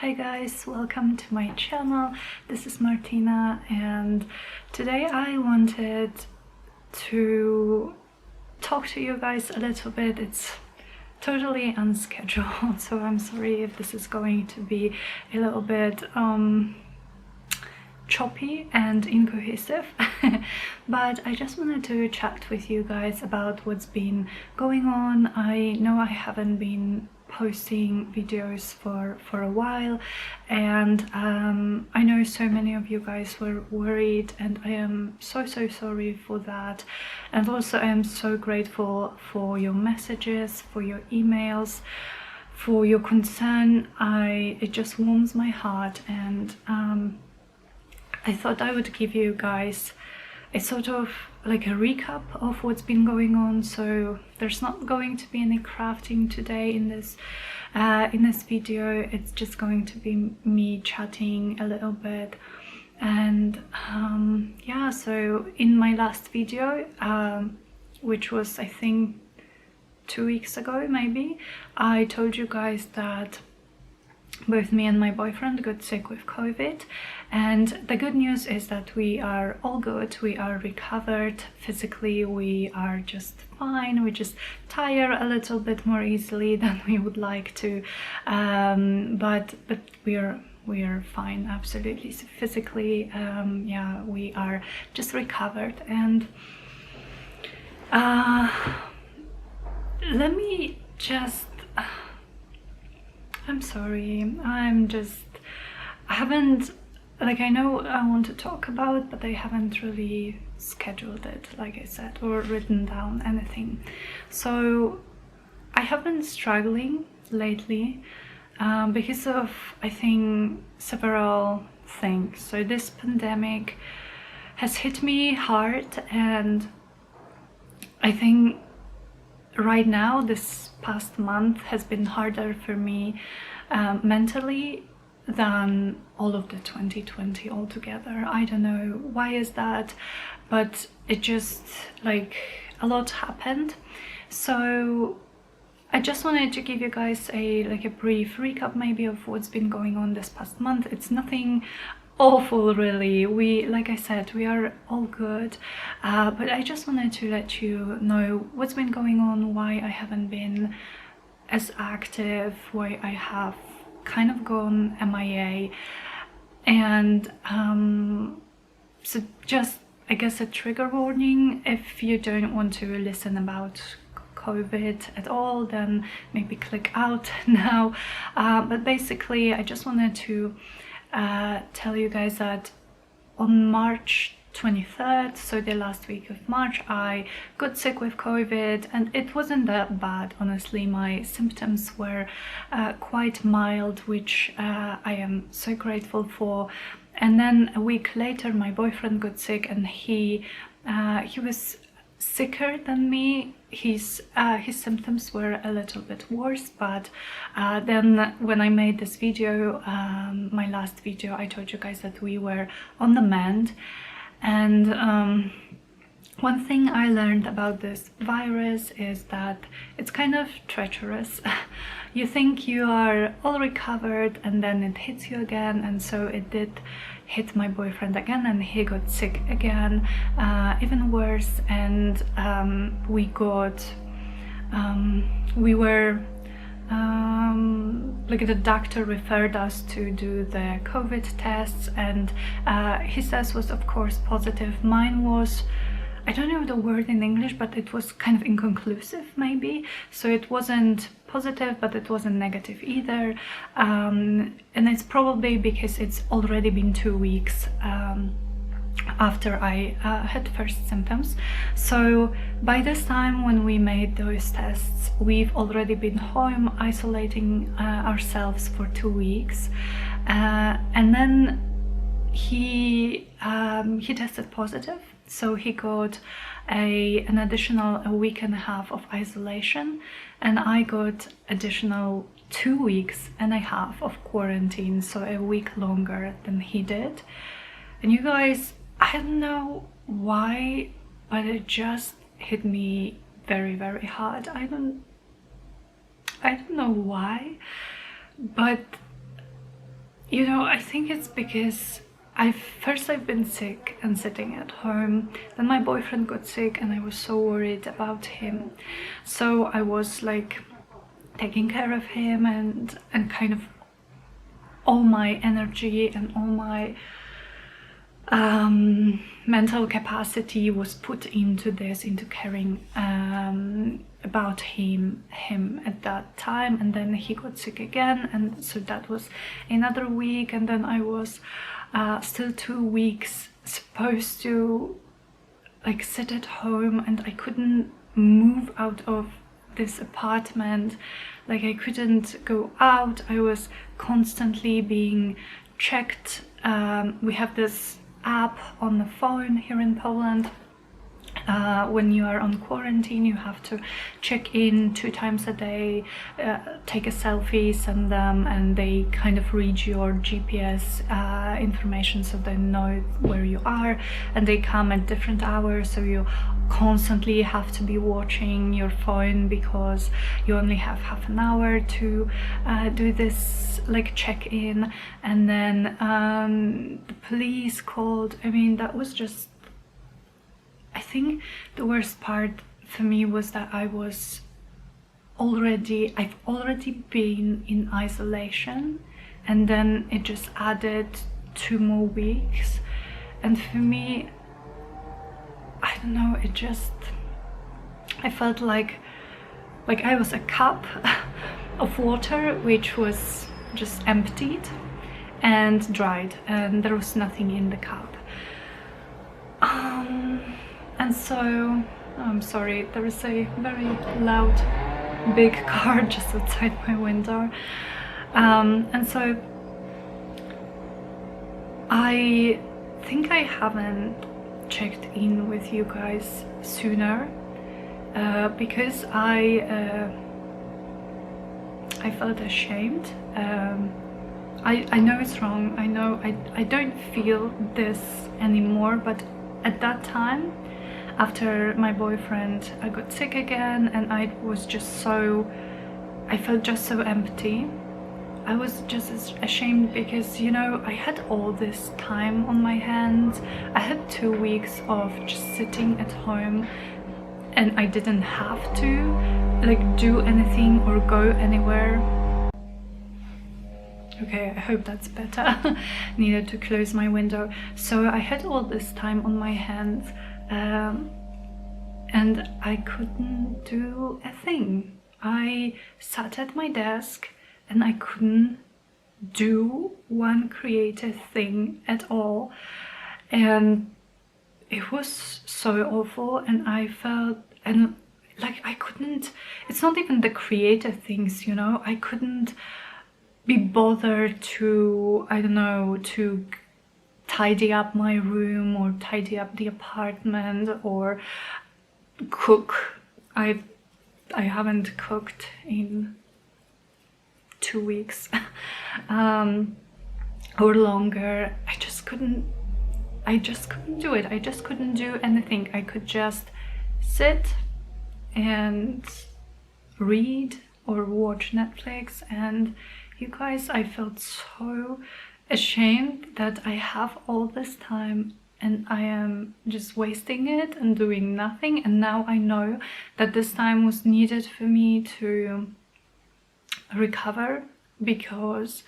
Hi guys, welcome to my channel. This is Martina and today I wanted to talk to you guys a little bit. It's totally unscheduled, so I'm sorry if this is going to be a little bit choppy and incohesive but I just wanted to chat with you guys about what's been going on. I know I haven't been posting videos for a while, and I know so many of you guys were worried, and I am so sorry for that. And also I am so grateful for your messages, for your emails, for your concern. It just warms my heart, and I thought I would give you guys a sort of like a recap of what's been going on. So there's not going to be any crafting today in this video. It's just going to be me chatting a little bit. And yeah, so in my last video, which was I think 2 weeks ago maybe, I told you guys that both me and my boyfriend got sick with COVID, and the good news is that we are all good. We are recovered physically, we are just fine. We just tire a little bit more easily than we would like to, but we are fine, absolutely. So physically, yeah, we are just recovered. And let me just I'm sorry, I haven't, like, I know I want to talk about, but I haven't really scheduled it, like I said, or written down anything. So I have been struggling lately because of, I think, several things. So this pandemic has hit me hard, and I think right now, this past month has been harder for me mentally than all of the 2020 altogether. I don't know why is that, but it just, like, a lot happened. So I just wanted to give you guys a brief recap maybe of what's been going on this past month. It's nothing awful really. Like I said, we are all good, but I just wanted to let you know what's been going on, why I haven't been as active, why I have kind of gone MIA. And so just, I guess, a trigger warning: if you don't want to listen about COVID at all, then maybe click out now. But basically I just wanted to tell you guys that on March 23rd, so the last week of March, I got sick with COVID, and it wasn't that bad, honestly. My symptoms were quite mild, which I am so grateful for. And then a week later my boyfriend got sick, and he was sicker than me. His symptoms were a little bit worse, but then when I made this video, my last video, I told you guys that we were on the mend. And one thing I learned about this virus is that it's kind of treacherous. You think you are all recovered, and then it hits you again. And so it did hit my boyfriend again, and he got sick again, even worse. And like, the doctor referred us to do the COVID tests, and his test was of course positive. Mine was, I don't know the word in English, but it was kind of inconclusive maybe. So it wasn't positive, but it wasn't negative either. And it's probably because it's already been 2 weeks after I had first symptoms. So by this time, when we made those tests, we've already been home isolating ourselves for 2 weeks, and then he tested positive. So he got an additional a week and a half of isolation, and I got additional 2 weeks and a half of quarantine, so a week longer than he did. And you guys, I don't know why, but it just hit me very hard. I don't know why, but You know, I think it's because I've been sick and sitting at home. Then my boyfriend got sick and I was so worried about him. So I was like taking care of him, and kind of all my energy and all my mental capacity was put into this, into caring about him at that time. And then he got sick again, and so that was another week, and then I was still 2 weeks supposed to like sit at home, and I couldn't move out of this apartment. Like I couldn't go out. I was constantly being checked. We have this app on the phone here in Poland. When you are on quarantine, you have to check in 2 times a day, take a selfie, send them, and they kind of read your GPS information so they know where you are, and they come at different hours, so you constantly have to be watching your phone because you only have half an hour to do this like check-in. And then the police called. I mean, that was just, I think the worst part for me was that I've already been in isolation, and then it just added 2 more weeks. And for me, I don't know, I felt like I was a cup of water which was just emptied and dried, and there was nothing in the cup. And so, I'm sorry, there is a very loud, big car just outside my window. And so, I think I haven't checked in with you guys sooner because I felt ashamed. I know it's wrong. I know I don't feel this anymore, but at that time, after my boyfriend got sick again, and I felt just so empty. I was just ashamed because, you know, I had all this time on my hands. I had 2 weeks of just sitting at home, and I didn't have to like do anything or go anywhere. Okay, I hope that's better. Needed to close my window. So I had all this time on my hands, and I couldn't do a thing. I sat at my desk and I couldn't do one creative thing at all. And it was so awful, and I felt, and like I couldn't, it's not even the creative things, you know, I couldn't be bothered to, I don't know, to tidy up my room or tidy up the apartment or cook. I haven't cooked in 2 weeks or longer. I just couldn't do it. I just couldn't do anything. I could just sit and read or watch Netflix. And you guys, I felt so ashamed that I have all this time and I am just wasting it and doing nothing. And now I know that this time was needed for me to recover, because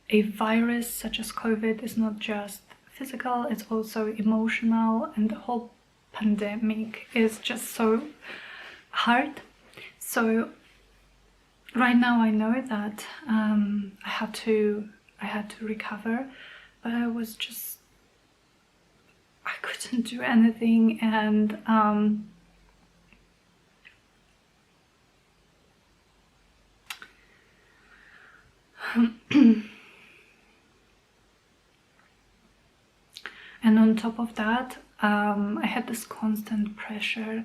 a virus such as COVID is not just physical, it's also emotional, and the whole pandemic is just so hard. So right now I know that I had to recover, but I couldn't do anything. And and on top of that, I had this constant pressure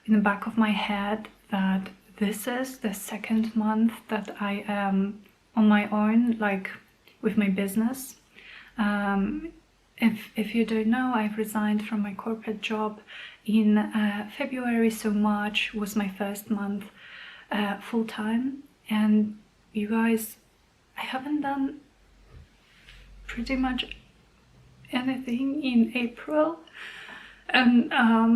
in the back of my head that this is the 2nd month that I am on my own, like with my business. If you don't know, I've resigned from my corporate job in February, so March was my 1st month full-time. And you guys, I haven't done pretty much anything in April, and I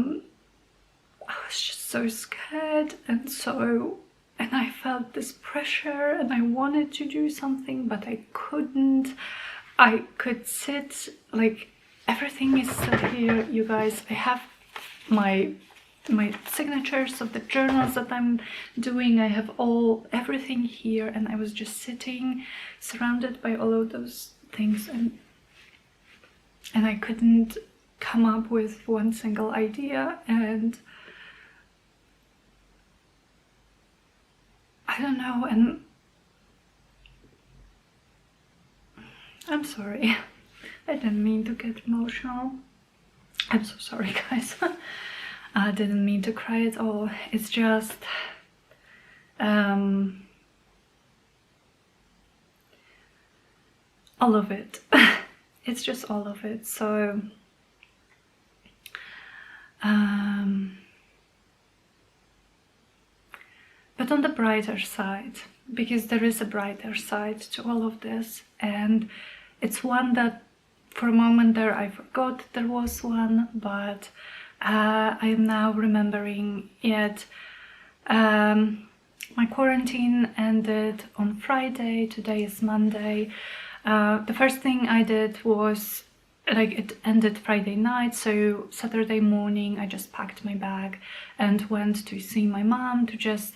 was just so scared, and I felt this pressure, and I wanted to do something, but I couldn't. I could sit, like, everything is still here, you guys. I have my signatures of the journals that I'm doing. I have everything here, and I was just sitting surrounded by all of those things, and I couldn't come up with one single idea, and I don't know, and I'm sorry. I didn't mean to get emotional. I'm so sorry, guys. I didn't mean to cry at all. It's just all of it. It's just all of it. So but on the brighter side, because there is a brighter side to all of this, and it's one that for a moment there I forgot there was one, but I am now remembering it. My quarantine ended on Friday, today is Monday. The first thing I did was, like, it ended Friday night, so Saturday morning I just packed my bag and went to see my mom to just,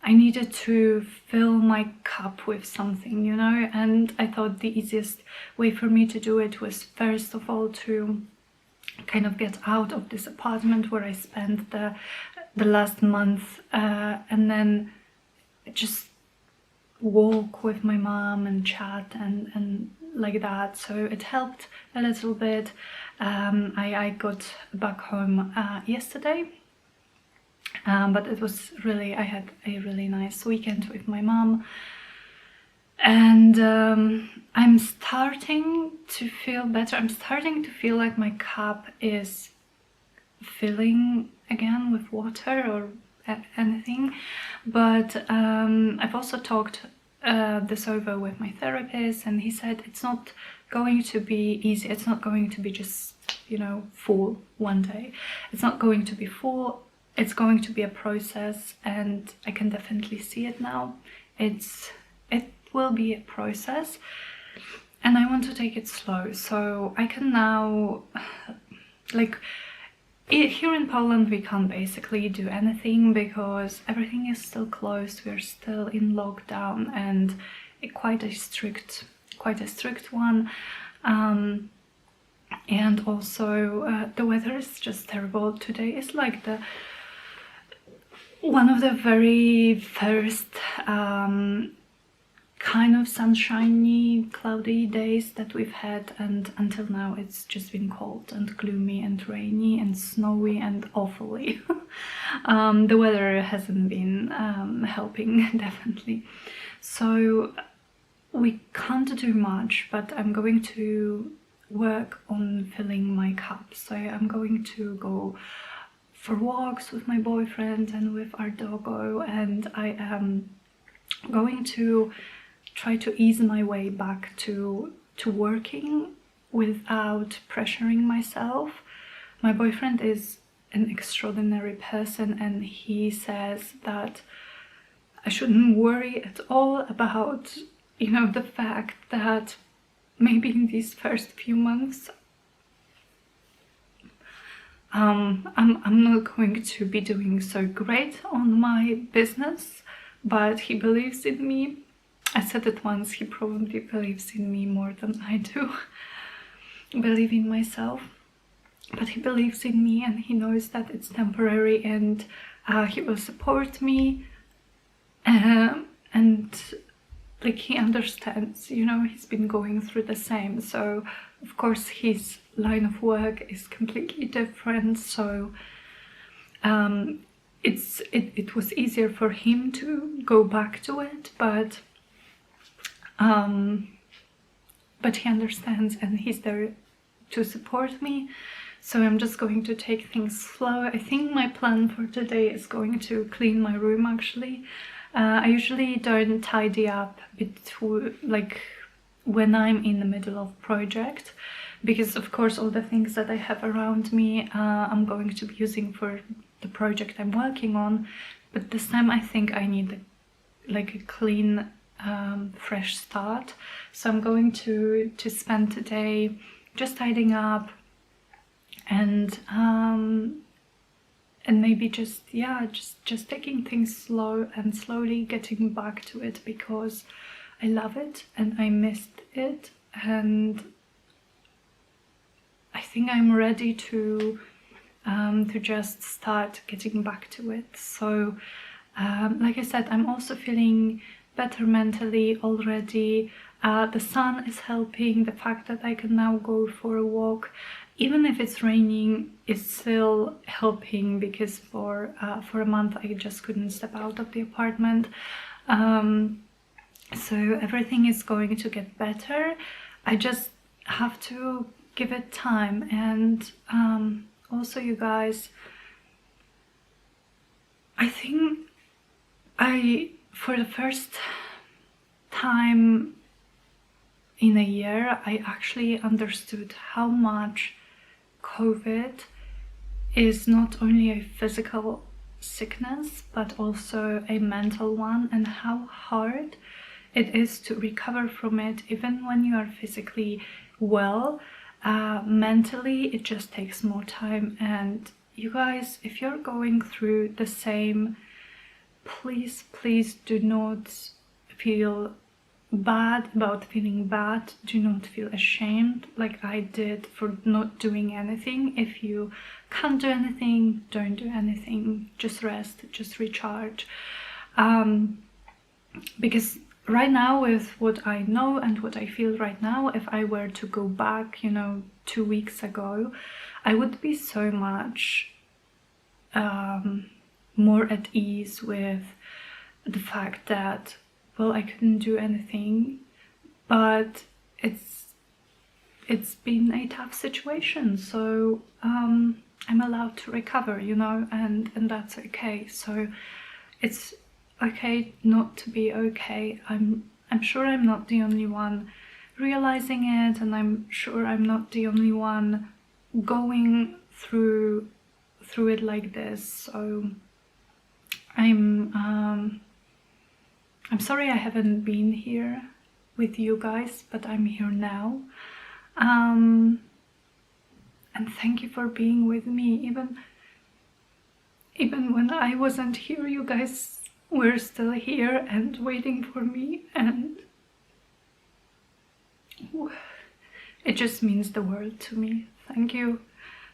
I needed to fill my cup with something, you know, and I thought the easiest way for me to do it was first of all to kind of get out of this apartment where I spent the last month, and then just walk with my mom and chat and like that. So it helped a little bit. I got back home yesterday, but it was really, I had a really nice weekend with my mom, and I'm starting to feel better. I'm starting to feel like my cup is filling again with water or anything, but I've also talked this over with my therapist, and he said it's not going to be easy. It's not going to be just, you know, full one day. It's not going to be full. It's going to be a process, and I can definitely see it now. It will be a process, and I want to take it slow, so I can now, like, here in Poland we can't basically do anything because everything is still closed. We're still in lockdown, and quite a strict one, and also the weather is just terrible. Today is like one of the very first kind of sunshiny, cloudy days that we've had, and until now it's just been cold and gloomy and rainy and snowy and awfully. The weather hasn't been helping, definitely. So we can't do much, but I'm going to work on filling my cup. So I'm going to go for walks with my boyfriend and with our doggo, and I am going to try to ease my way back to working without pressuring myself. My boyfriend is an extraordinary person, and he says that I shouldn't worry at all about, you know, the fact that maybe in these first few months I'm not going to be doing so great on my business, but he believes in me. I said it once, he probably believes in me more than I do believe in myself, but he believes in me, and he knows that it's temporary, and he will support me, and like, he understands, you know, he's been going through the same. So of course his line of work is completely different, so it was easier for him to go back to it, but he understands, and he's there to support me. So I'm just going to take things slow. I think my plan for today is going to clean my room, actually. I usually don't tidy up between, like, when I'm in the middle of project, because of course all the things that I have around me I'm going to be using for the project I'm working on, but this time I think I need like a clean fresh start. So I'm going to spend today just tidying up and maybe just taking things slow and slowly getting back to it, because I love it and I missed it, and I think I'm ready to just start getting back to it. So like I said, I'm also feeling better mentally already. The sun is helping. The fact that I can now go for a walk, even if it's raining, is still helping, because for a month I just couldn't step out of the apartment. So everything is going to get better. I just have to give it time. And also, you guys, I think for the first time in a year, I actually understood how much COVID is not only a physical sickness but also a mental one, and how hard it is to recover from it. Even when you are physically well, mentally it just takes more time. And you guys, if you're going through the same, please do not feel bad about feeling bad. Do not feel ashamed like I did for not doing anything. If you can't do anything, don't do anything. Just rest, just recharge. Because right now, with what I know and what I feel right now, if I were to go back, 2 weeks ago, I would be so much more at ease with the fact that, well, I couldn't do anything, but it's been a tough situation, so I'm allowed to recover, and that's okay. So it's okay not to be okay. I'm sure I'm not the only one realizing it, and I'm sure I'm not the only one going through it like this. So I'm sorry I haven't been here with you guys, but I'm here now. And thank you for being with me. Even when I wasn't here, you guys were still here and waiting for me, and it just means the world to me. Thank you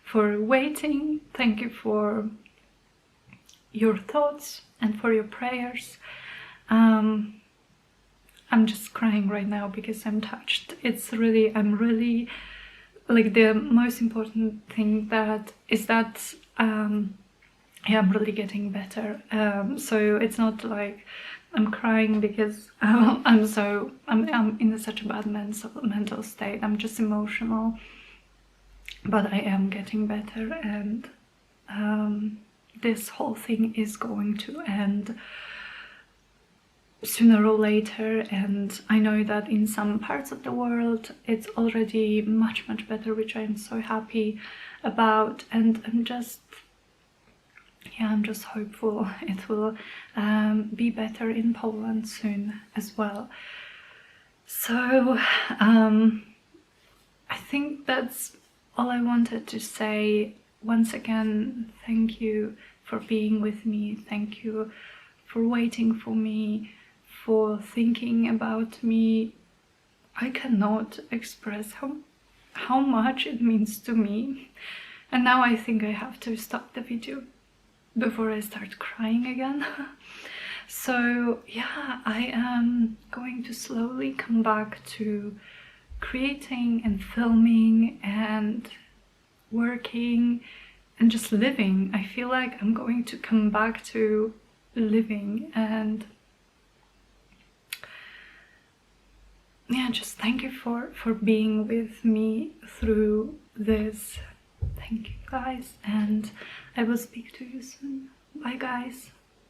for waiting. Thank you for your thoughts and for your prayers. I'm just crying right now because I'm touched. I'm really, like, the most important thing is that I'm really getting better. So it's not like I'm crying because I'm in such a bad mental state. I'm just emotional, but I am getting better, and this whole thing is going to end sooner or later. And I know that in some parts of the world it's already much better, which I'm so happy about. And I'm just hopeful it will be better in Poland soon as well. So I think that's all I wanted to say. Once again, thank you for being with me. Thank you for waiting for me, for thinking about me. I cannot express how much it means to me. And now I think I have to stop the video before I start crying again. So yeah, I am going to slowly come back to creating and filming and working and just living. I feel like I'm going to come back to living. And yeah, just thank you for being with me through this. Thank you guys, and I will speak to you soon. Bye guys.